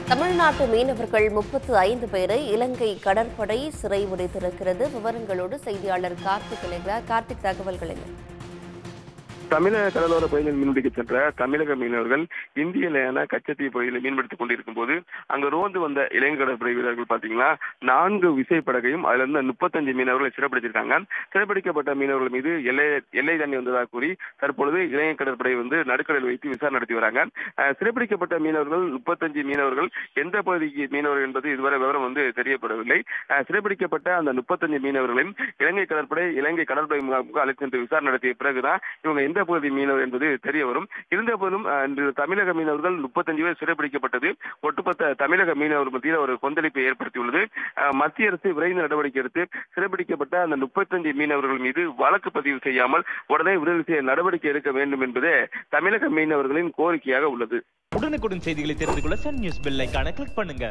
தமிழ்நாட்டு மீனவர்கள் 35 பேரை இலங்கை கடற்படை சிறை முடித்திருக்கிறது. விவரங்களோடு செய்தியாளர் கார்த்திக் இணைகிறார். கார்த்திக், தகவல்கள் என்ன? தமிழக கடலோர பகுதியில் மீன்பிடிக்க சென்ற தமிழக மீனவர்கள் இந்திய எல்லையான கச்சத்தீவு பகுதியில் மீன்பிடித்துக் கொண்டிருக்கும் போது அங்கு ரோந்து வந்த இலங்கை கடற்படை வீரர்கள் பாத்தீங்கன்னா 4 விசைப்படகையும் அதுல இருந்து 35 மீனவர்களை சிறைப்பிடிச்சிருக்காங்க. சிறைப்பிடிக்கப்பட்ட மீனவர்கள் மீது எல்லை தாண்டி வந்ததாக கூறி தற்பொழுது இலங்கை கடற்படை நடுக்கடலில் வைத்து விசாரணை நடத்தி வராங்க. சிறைப்பிடிக்கப்பட்ட மீனவர்கள் 35 மீனவர்கள் எந்த பகுதிக்கு மீனவர்கள் என்பது இதுவரை விவரம் தெரியப்படவில்லை. சிறைப்பிடிக்கப்பட்ட அந்த 35 மீனவர்களையும் இலங்கை கடற்படை முகாமுக்கு அழைத்து சென்று விசாரணை நடத்திய பிறகுதான் இவங்க எந்த பகுதி மீனவர் என்பது தெரிய வரும். இருந்த போதும் இன்று தமிழக மீனவர்கள் 35 பேர் சிறைப்பிடிக்கப்பட்டது ஒட்டுமொத்த தமிழக மீனவர் மத்தியில் ஒரு கொந்தளிப்பை ஏற்படுத்தியுள்ளது. மத்திய அரசு விரைந்து நடவடிக்கை எடுத்து சிறைப்பிடிக்கப்பட்ட அந்த 35 மீனவர்கள் மீது வழக்கு பதிவு செய்யாமல் உடனே விடுதலை செய்ய நடவடிக்கை எடுக்க வேண்டும் என்பதே தமிழக மீனவர்களின் கோரிக்கையாக உள்ளது. உடனுக்குடன் செய்திகளை தெரிந்து கொள்ள சன் நியூஸ் பெல் ஐகானை கிளிக் பண்ணுங்க.